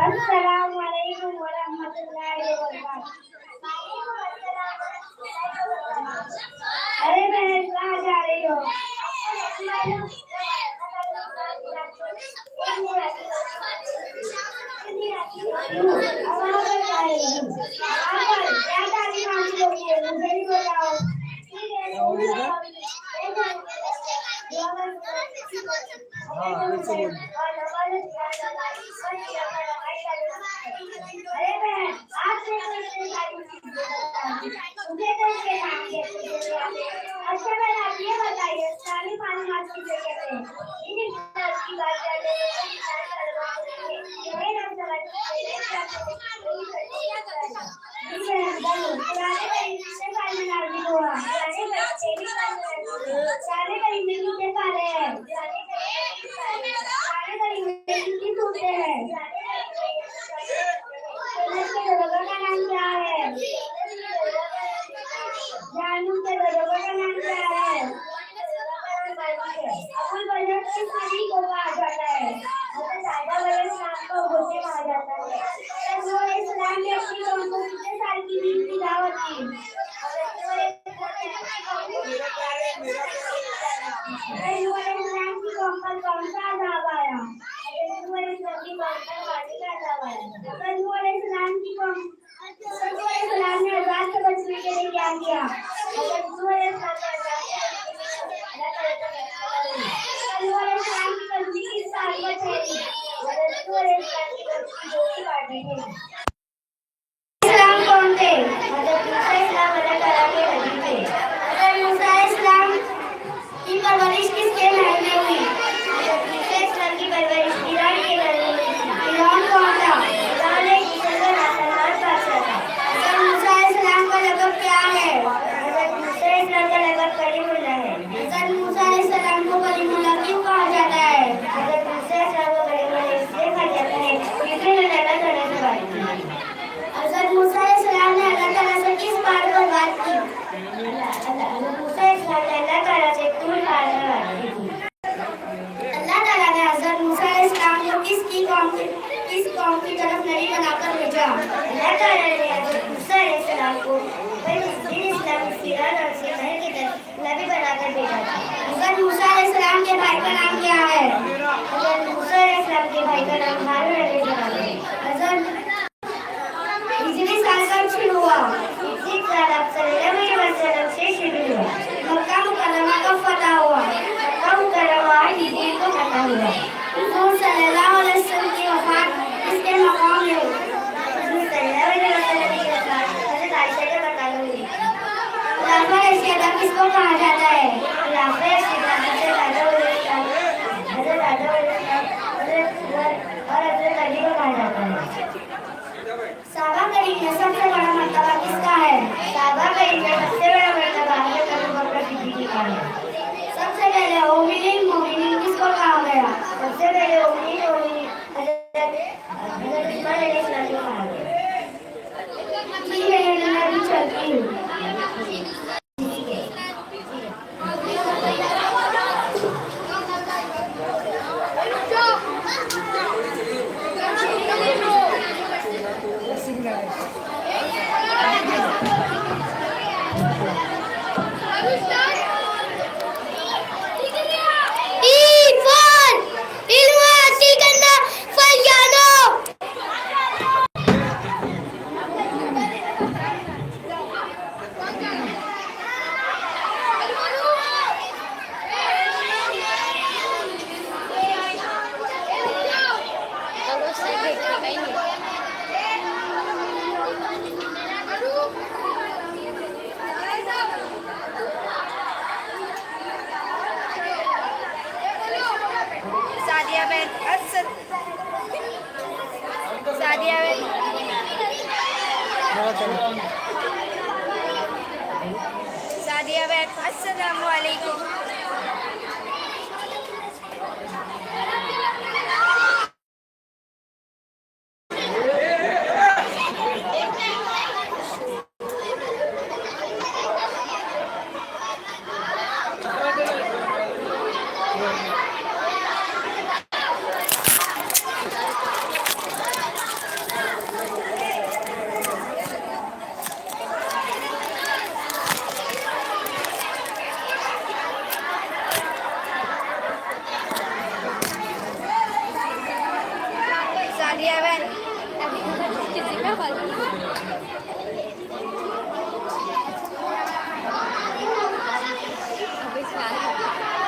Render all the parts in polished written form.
अस्सलामुअलैकुम वरहमतुल्लाहि वबरकातुहू। अरे बहन कहाँ जा रही हो? क्या तारीफ हासिल होगी है मुझे भी बताओ। अरे बहन आपने मुझे कैसे नाम देते? अच्छा बहन आप ये बताइए इस्लामी मालूमात किसे कहते हैं? इन इस्लाम की बात करते हैं पुराने तरीके काल में नाजिल हुआ। पुराने तरीके किससे पाले हैं? पुराने तरीके किसकी सूरतें हैं? के दरोगा का नाम क्या है? जानू के दरोगा का नाम क्या है? अबुल बजट किस नबी को कहा जाता है? साइदा वाले नाम को होते कहा जाता है। वो इस्लाम ने अपनी कौम को कितने साल की दीन की दावत दी? इस्लाम की कौम पर कौन सा अज़ाब आया? इस्लाम की कौम इस्लाम ने अज़ाब से बचने के लिए क्या किया? इस्लाम की कल्पी किस साल में ठहरी? इस्लाम कौन थे? हज़रत मूसा इस्लाम अल्लाह ताला के नबी थे। हज़रत मूसा इस्लाम की परवरिश किसके महल में हुई? हज़रत मूसा इस्लाम की परवरिश ईरान के महल में हुई। ईरान कौन था? ईरान एक मुसलमान बादशाह था। हज़रत मूसा इस्लाम का लक़ब क्या है? हज़रत मूसा इस्लाम का लक़ब कलीमुल्लाह है। हज़रत मूसा इस्लाम को कलीमुल्लाह क्यों कहा जाता है? हज़रत मूसा इस्लाम को कलीमुल्लाह इसलिए कहा जाता है क्योंकि उन्होंने अल्लाह ताला से बात की। हज़रत मूसा इस्लाम ने अल्लाह ताला से किस बात पर बात की? हज़रत मूसा इस्लाम ने अल्लाह ताला से तूर पार में बात की थी। अल्लाह ताला ने हज़रत मूसा इस्लाम को किस कौम की तरफ नबी बनाकर भेजा? अल्लाह ताला ने हज़रत मूसा इस्लाम को इस्लाम फिरौन और सिनाई की तरफ नबी बनाकर भेजा था। हज़रत मूसा इस्लाम के भाई का नाम क्या है? हज़रत मूसा इस्लाम के भाई का नाम हारून अलैहिस्सलाम है। हज़रत हिजरी साल कब शुरू हुआ? हिजरी साल आप सल्लल्लाहु अलैहि वसल्लम से शुरू हुआ। मक्का मुकर्रमा कब फतह हुआ? मक्का मुकर्रमा हिजरी को फतह हुआ। हुजूर सल्लल्लाहु अलैहि वसल्लम की वफ़ात किसके मकाम में हुई? हुजूर सल्लल्लाहु अलैहि वसल्लम की वफ़ात हज़रत आयशा के मकाम में हुई। खुलाफा राशिदा किसको कहा जाता है? खुलाफा राशिदा हज़रत आदम अलैहिस्सलाम, हज़रत आदम अलैहिस्सलाम, हज़रत उमर और हज़रत अली को कहा जाता है। साहबा करीम में सबसे बड़ा मर्तबा किसका है? साहबा करीम में सबसे बड़ा मर्तबा हज़रत अबू बकर सिद्दीक़ का है। सबसे पहले मोमिनीन किसको कहा गया? सबसे पहले मोमिनीन हज़रत उस्मान अलैहिस्सलाम को कहा गया। जी मैं भी चलती हूँ। सादिया बैग अस्सलामु अलैकुम।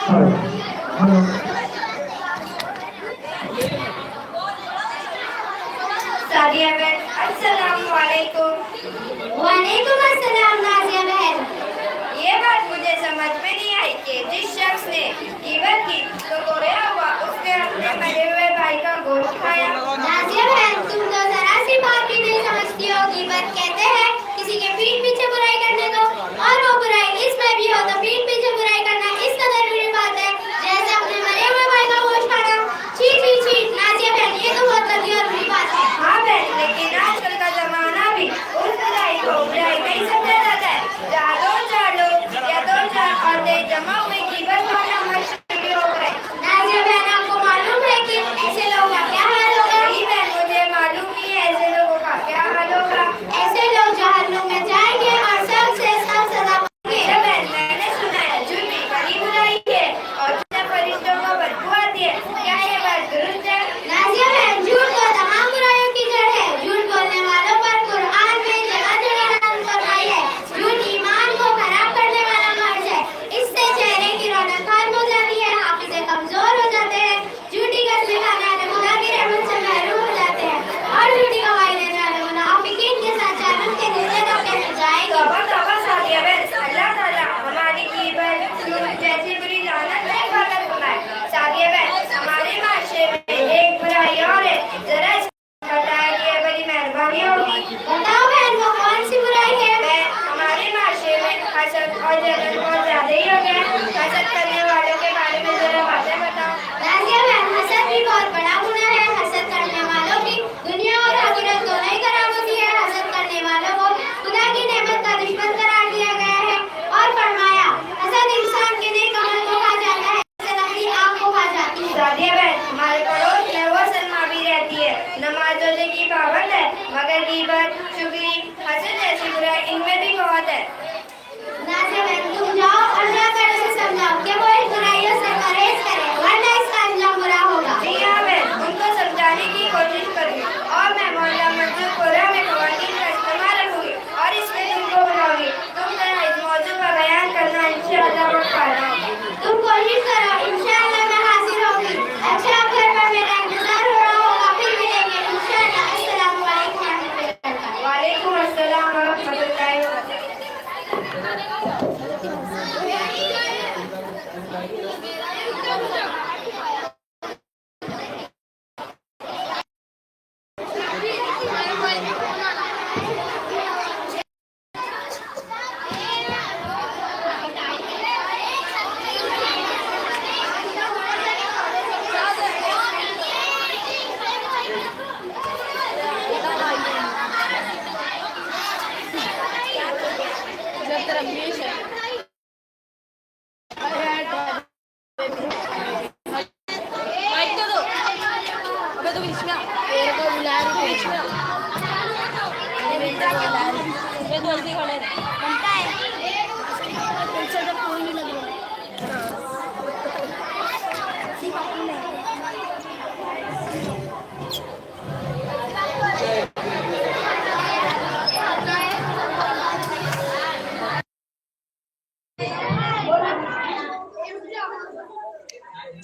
सादिया बहन अस्सलाम वालेकुम। वालेकुम अस्सलाम नाजिया बहन। ये बात मुझे समझ में नहीं आई कि जिस शख्स ने गिबत की तो रोया हुआ उसने अपने मरे हुए भाई का गोश्त खाया। नाजिया बहन, तुम तो जरा सी बात भी नहीं समझती हो। गिबत कहते हैं किसी के पीठ पीछे बुराई करने को, और वो बुराई इसमें भी हो तो पीठ पीछे बुराई करना इस कदर बुरी बात है जैसे अपने मरे हुए भाई का गोश्त खाना। छी छी छी नाजिया बहन, ये तो बहुत गंदी और बुरी बात है। हाँ बहन, लेकिन आजकल का जमाना भी उस बुराई को बुराई नहीं समझा जाता है। जहाँ दो चार लोग या दो चार औरतें जमा हुए गिबत वाला मशहूर हो गए। नाजिया बहन, आपको मालूम है कि ऐसे लोगों का क्या हाल होगा? नहीं बहन, मुझे मालूम ही है ऐसे लोगों का क्या हाल होगा। ऐसे लोग जहन्नुम में जाएंगे और सबसे सब सजा पाएंगे। ये बहन, मैंने सुना है झूठ भी बड़ी बुराई है और झूठे फरिश्तों को बदबू आती है। क्या ये बात दुरुस्त है? नाजिया बहन, झूठ तो तमाम बुराइयों की जड़ है। झूठ बोलने वालों पर कुरान में जगह जगह लानत फरमाई है। झूठ ईमान को खराब करने वाला मर्ज है। इससे चेहरे की रौनक खत्म हो जाती है, हाफिज़े कमजोर हो जाते हैं, झूठी कसमें खाने वाले खुदा की रहमत से महरूम हो जाते हैं, और झूठी गवाही देने वाले मुनाफिकीन के साथ जहन्नुम के नीचे धकेले जाएंगे। तौबा तौबा सादिया बहन, अल्लाह ताला हमारी गिबत झूठ जैसी बुरी लानत से हिफाजत फरमाए। सादिया बहन, हमारे माशरे में एक बुराई और है, जरा इसको बताया कि ये बड़ी मेहरबानी होगी। बताओ बहन, वो कौन सी बुराई है? हमारे माशरे में हसद और जलन बहुत ज्यादा ही हो गया है। हसद करने वालों के बारे में जरा बातें बताओ। नाजिया बहन, हसद भी बहुत बड़ा गुनाह है। हसद करने वालों की दुनिया और आखिरत दोनों ही खराब होती है। हसद करने वालों को खुदा की नेमत का दुश्मन करार दिया गया है और फरमाया, हसद इंसान के नेक अमल को खा जाता है जैसे लकड़ी आग को खा जाती है। सादिया बहन, हमारे पड़ोस में वो सलमा भी रहती है, नमाज रोजे की पाबंद है, मगर गिबत, चुगली, हसद जैसी बुराई इनमें भी बहुत है। नाजिया बहन, तुम जाओ और जाकर उसे समझाओ कि वो इन बुराइयों से परहेज करे, वरना इसका अंजाम बुरा होगा। जी हाँ बहन, उनको समझाने की कोशिश करूँगी और मैं मोहल्ला मंजूरपुरा में खवातीन का इस्तेमाल रखूंगी और इसमें तुमको बुलाऊंगी। तुम जरा इस मौजू का बयान करना, इंशाअल्लाह बहुत फायदा होगा। तुम कोशिश करो, इंशाअल्लाह मैं हाजिर होंगी। अच्छा, अब घर पर मेरा इंतजार हो रहा होगा, फिर मिलेंगे इंशाअल्लाह। अस्सलाम वालेकुम रहमतुल्लाहि व बरकातहू। वालेकुम अस्सलाम व रहमतुल्लाहि व बरकातहू।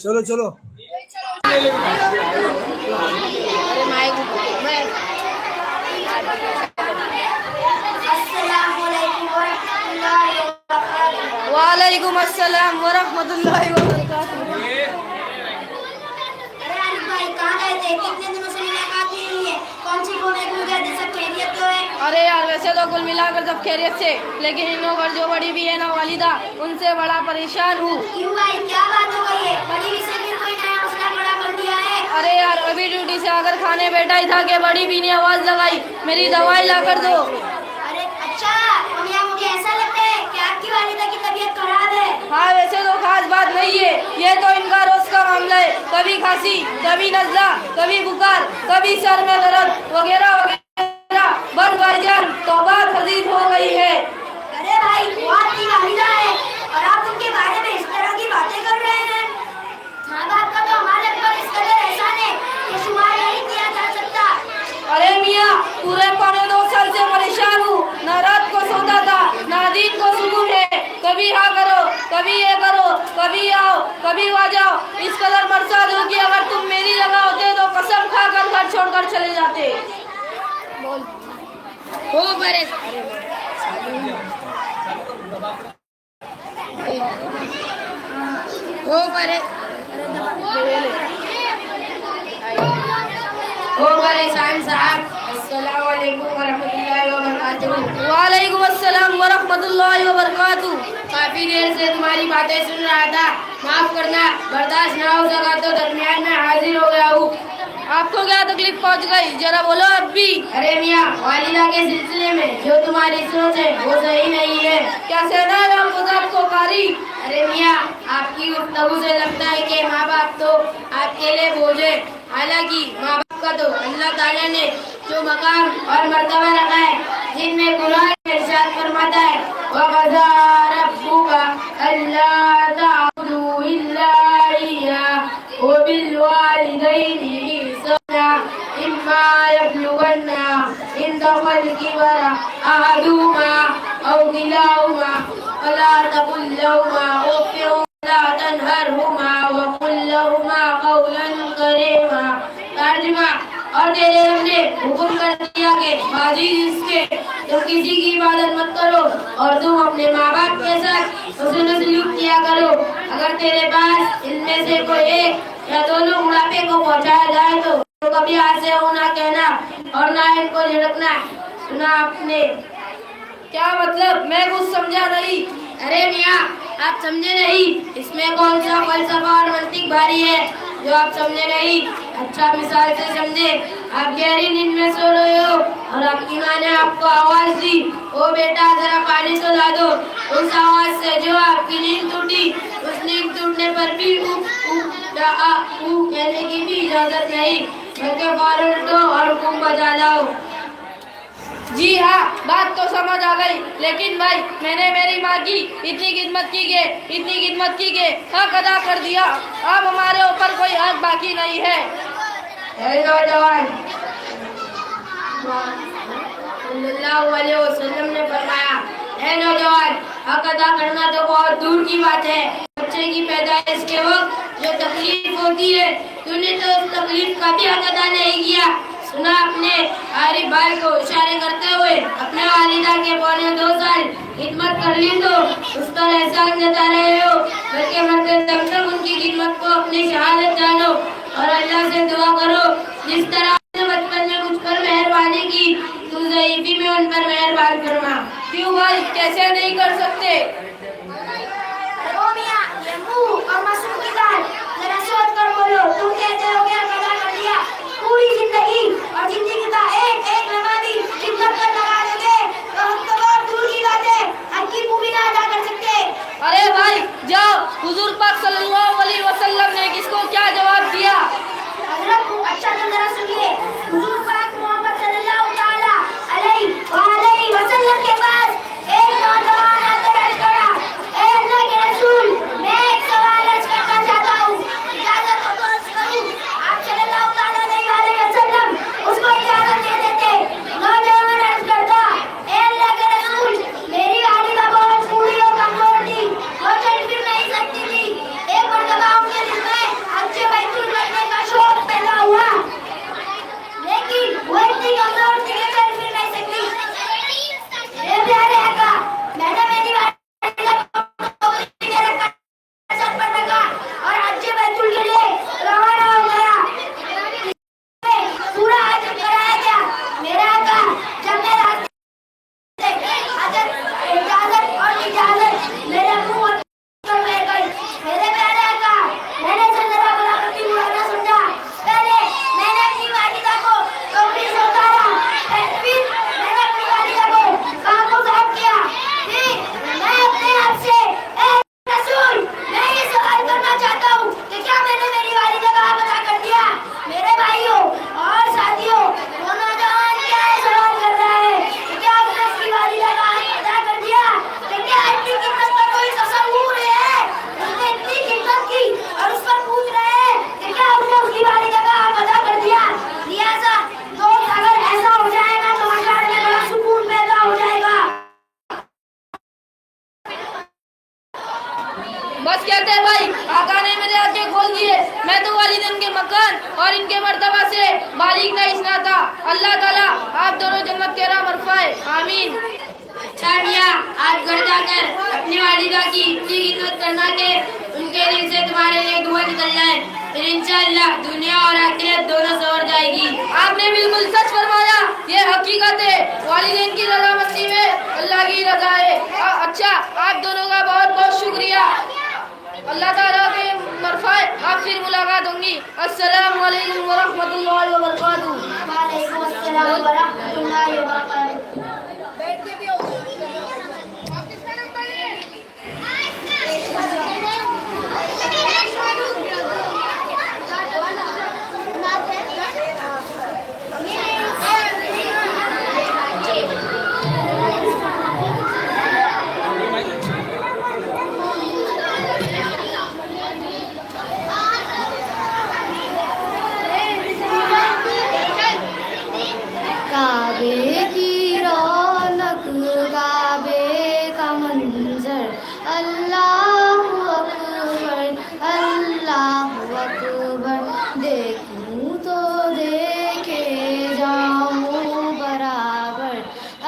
चलो चलो वालेकुम अस्सलाम व रहमतुल्लाहि व बरकातहू। अरे आरिफ भाई, कहाँ गए थे? कितने दिनों से मुलाकात नहीं हुई है। कौन सी कोने घूम गए थे? सब खैरियत तो है? अरे यार, वैसे तो कुल मिलाकर सब खैरियत से, लेकिन इन लोगों जो बड़ी भी है ना वालिदा, उनसे बड़ा परेशान हूँ। क्यों भाई, क्या बात हो गई है? बड़ी भी से फिर कोई नया मसला खड़ा कर दिया है? अरे यार, अभी ड्यूटी से आकर खाने बैठा ही था कि बड़ी भी ने आवाज लगाई, मेरी दवाई ला कर दो। अरे अच्छा, अमिया, मुझे ऐसा लगता है कि आपकी वालिदा की तबीयत खराब है। हाँ, वैसे तो खास बात नहीं है, ये तो इनका रोज का मामला है। कभी खांसी, कभी नज़ला, कभी बुखार, कभी सर में दर्द वगैरह वगैरह। बस भाईजान, तौबा खजीब हो गई है। अरे भाई, वो आपकी वालिदा है और आप उनके बारे में इस तरह की बातें कर रहे हैं। माँ बाप का तो हमारे ऊपर इस कदर एहसान है कि शुमार नहीं किया जा सकता। अरे मियाँ, पूरे 2.25 साल से परेशान हूँ, ना रात को सोता था, ना दिन को सुकून है। कभी हाँ करो, कभी ये करो, कभी आओ जाओ, कभी वहाँ जाओ। इस कदर मरसाद हो कि अगर तुम मेरी जगह होते तो कसम खाकर घर छोड़कर चले जाते। हो बरे हो बरे परेशान साहब, अस्सलाम वालेकुम वरहमतुल्लाहि वबरकातुहू। वालेकुम अस्सलाम वरहमतुल्लाहि वबरकातुहू। काफी देर से तुम्हारी बातें सुन रहा था, माफ करना, बर्दाश्त ना हो सका तो दरमियान में हाजिर हो गया हूँ। आपको क्या तकलीफ पहुंच गई, जरा बोलो अब भी। अरे मियाँ, वालिदा के सिलसिले में जो तुम्हारी सोच है वो सही नहीं है। क्या सहना है खुदा को कारी? अरे मियाँ, आपकी गुफ्तगू से लगता है कि माँ बाप तो आपके लिए बोझ है। हालांकि माँ बाप का तो अल्लाह ताला ने जो मकाम और मर्तबा रखा है, जिनमें कुरान इरशाद फरमाता है, वक़ज़ा रब्बुका अल्ला ताअबुदू इल्ला इय्याहु व बिल वालिदैनि ihsana इम्मा यब्लुगन्ना इंदल किबरा अहदुहुमा औ किलाहुमा फला तकुल लहुमा उफ़्फ़िन वला तनहरहुमा व कुल लहुमा क़ौलन करीमा। तर्जुमा, और तेरे रब ने हुक्म कर दिया कि बाजी इसके तुम किसी की इबादत मत करो और तुम अपने माँ बाप के साथ हुस्न सलूक किया करो। अगर तेरे पास इनमें से कोई एक या दोनों बुढ़ापे को पहुँचाया जाए तो कभी हाथ से हो ना कहना और ना इनको झिड़कना। सुना आपने? क्या मतलब? मैं कुछ समझा नहीं। अरे मियाँ, आप समझे नहीं? इसमें कौन सा फलसफा और मंतिक भारी है जो आप समझे नहीं? अच्छा मिसाल से समझे, आप गहरी नींद में सो रहे हो और आपकी माँ ने आपको आवाज दी, ओ बेटा जरा पानी तो ला दो। उस आवाज से जो आपकी नींद टूटी, उस नींद टूटने पर भी कहने की भी इजाजत नहीं, बल्कि फौरन उठो और हुक्म बजा लाओ। जी हाँ, बात तो समझ आ गई, लेकिन भाई मैंने मेरी माँ की इतनी खिदमत की के हक अदा कर दिया। अब हमारे ऊपर कोई हक बाकी नहीं है। नौजवान, सल्लल्लाहु अलैहि वसल्लम ने फरमाया, ऐ नौजवान, हक अदा करना तो बहुत दूर की बात है। बच्चे की पैदाइश के वक्त जो तकलीफ होती है, तूने तो उस तकलीफ का भी हक अदा नहीं किया। सुना आपने आरिफ भाई को इशारे करते हुए अपने वालिदा के पौने 2 साल खिदमत कर ली तो उस पर एहसान जता रहे हो, बल्कि मरते दम तक उनकी खिदमत को अपनी शहादत जानो और अल्लाह से दुआ करो जिस तरह से बचपन में मुझ पर मेहरबानी की, तू ज़ईफ़ी में उन पर मेहरबान फरमा। क्यों भाई, कैसे नहीं कर सकते? ओ मियाँ, ये मुंह और मासूम की दाल, जरा सोच कर बोलो, तुम कहते हो क्या कदा कर दिया? पूरी जिंदगी और जिंदगी का एक एक लम्हा भी खिदमत पर लगा दोगे तो हम तो बहुत दूर की बात है, हक की पूरी ना अदा कर सकते। अरे भाई जाओ, हुजूर पाक सल्लल्लाहु अलैहि वसल्लम ने किसको क्या जवाब दिया? हजरत अच्छा तो जरा सुनिए, हुजूर पाक मोहम्मद सल्लल्लाहु ताला अलैहि वसल्लम के पास एक नौजवान आकर अर्ज करा, ए अल्लाह के रसूल, मैं एक सवाल अर्ज करना चाहता हूँ, इजाजत हो तो अर्ज करूँ? आप सल्लल्लाहु ताला अलैहि वसल्लम उसको इजाजत दे देते। नौजवान अर्ज करता, ए अल्लाह के रसूल, मेरी वालिदा बहुत बूढ़ी और कमजोर थी, वो चल फिर नहीं सकती थी, बालिग नहीं सुनाता। अल्लाह ताला आप दोनों जन्नत के राह मरफाए, आमीन। मियाँ, आप घर जाकर अपनी वालिदा की इतनी खिदमत करना कि उनके दिल से तुम्हारे लिए दुआ निकल जाए, फिर इंशाअल्लाह दुनिया और आखिरत दोनों संवर जाएगी। आपने बिल्कुल सच फरमाया, ये हकीकत है। वालिदैन की रजामंदी में अल्लाह की रजा है। अच्छा, आप दोनों का बहुत बहुत शुक्रिया। अल्लाह ताला के मरफाए आप फिर मुलाकात होंगी। अस्सलाम वालेकुम व रहमतुल्लाहि व बरकातुहू। वालेकुम अस्सलाम व रहमतुल्लाहि व बरकातुहू। काबे की रौनक, काबे का मंजर, अल्लाहु अकबर, अल्लाहु अकबर। देखूं तो देखे जाऊं बराबर,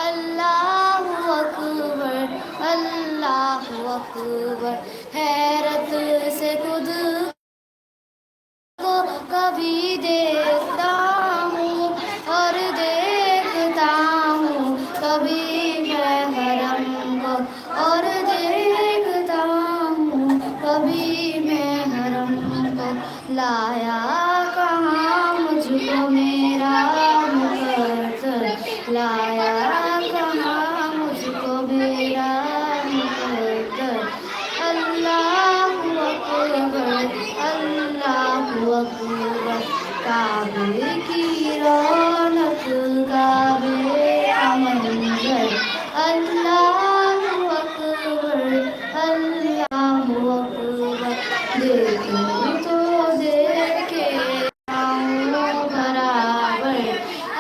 अल्लाहु अकबर, अल्लाहु अकबर। हैरत से खुद को कभी देखता हूँ और देखता हूँ कभी मैं हरम को, और देखता हूँ कभी मैं हरम को। लाया कहाँ मुझको मेरा मुकद्दर, लाया कहाँ मुझको मेरा मुकद्दर। अल्लाहु अकबर, अल्लाहु अकबर। काबे की रौनक, काबे का मंजर, अल्लाहु अकबर, अल्लाहु अकबर। देखूं तो देखे जाऊं बराबर,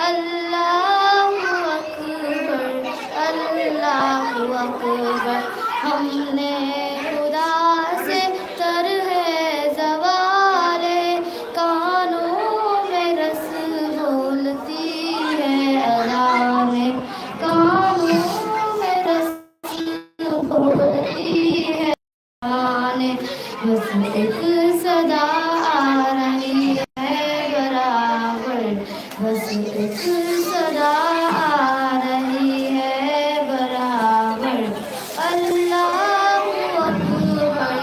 अल्लाहु अकबर, अल्लाहु अकबर। हमने खुदा से तर है ज़वाले, कानों में रस बोलती है अज़ानें, कानों में रस बोलती है अज़ानें। बस एक सदा आ रही है बराबर, बस एक सदा आ रही है बराबर। अल्लाहु अकबर,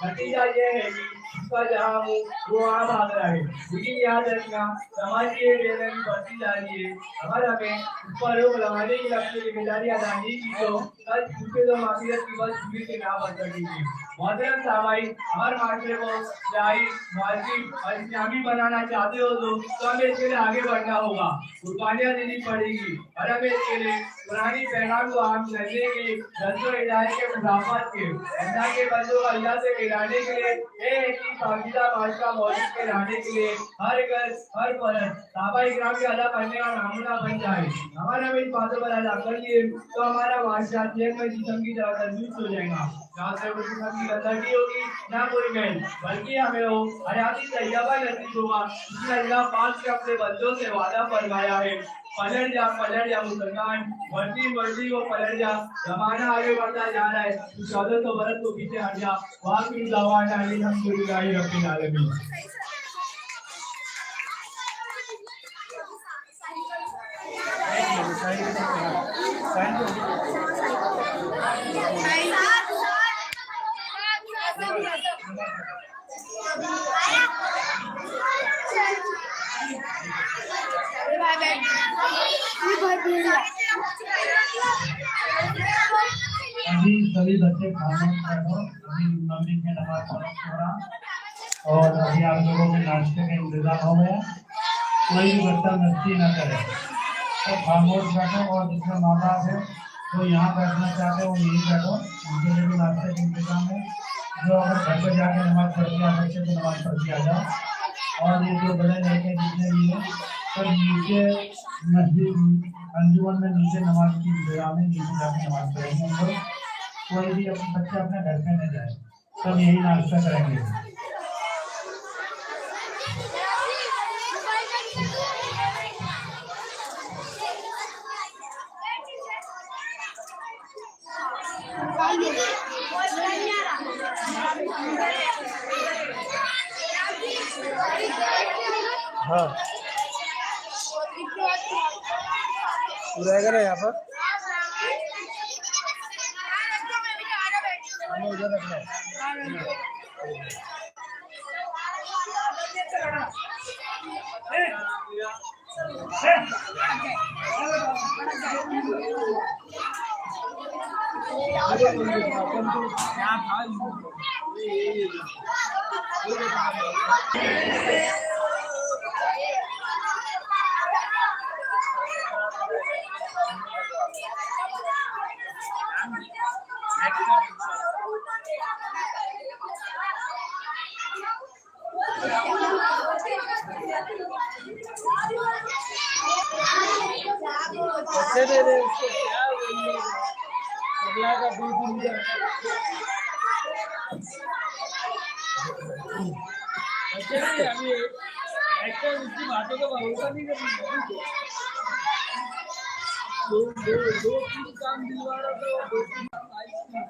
नतीजा ये है कि इसका जहाँ हो वो आम आगरा है। लेकिन याद रखना, समाज की ये बेरहमी बढ़ती जा रही है। अगर हमें उस पर रोक लगाने की अपनी जिम्मेदारी अदा नहीं की तो कल झूठे तो माफियत की बस झूठी के नाम बन सकेगी। मोहतरम सामाईन, हमारे माशरे को जाहिर, मस्जिद और इस्लामी बनाना चाहते हो तो हमें इसके लिए आगे बढ़ना होगा, कुर्बानियाँ देनी पड़ेगी और हमें इसके लिए पुरानी पैगाम को आम करने की दस्तों हिदायत के मुदाफात के अल्लाह के बंदों अल्लाह से मिलाने के लिए एक ही पाकिज़ा माशरा मौजूद के रहने के लिए हर घर हर फर्द साहबा इकराम के अदा करने का नमूना बन जाए। हमारा हमें इन बातों पर अदा कर लिए तो हमारा माशरा में जिस्म की तरह तंदुरुस्त हो जाएगा। ना सिर्फ जिस्म की गंदगी होगी, ना कोई मैल, बल्कि हमें वो हयाती तैयबा नसीब होगा जिसने अल्लाह पाक ने अपने बंदों से वादा फरमाया है। पलट जा मुसलमान, बढ़ती वो पलट जा। जमाना आगे बढ़ता जा रहा है, तू 1400 बरस तो पीछे हट जा। वाक़ई दवाना अल्हम्दुलिल्लाहि रब्बिल आलमीन। अभी सभी बच्चे खाना बैठो, अभी मम्मी के नमाज पढ़ा और अभी आप लोगों के नाश्ते का इंतजाम हो गया। कोई भी बच्चा मस्ती न करे, तो खामोश बैठो और जिसमें माँ बाप है तो यहाँ बैठना चाहते हो वो यहीं बैठो, उनके लिए भी नाश्ते का इंतजाम है। जो अगर घर पर जाकर नमाज पढ़ के आ सकते तो नमाज पढ़ के आ जाओ। और ये जो बड़े लड़के जितने भी हैं सब नीचे मस्जिद अंजुमन में नीचे नमाज की इंतजाम है, नीचे जाकर नमाज पढ़ेंगे हम लोग। कोई भी अपने बच्चे अपने घर पे न जाए, सब यही नाश्ता करेंगे। हाँ रहेगा ना यहाँ पर हमें उधर रखना है। अच्छे दे दे उसको क्या अगला का 2 दिन का अच्छे नहीं अभी एक्टर उसकी बातों का भरोसा नहीं करनी दो तीन काम दिलवा रहा था 2-3 आइसक्रीम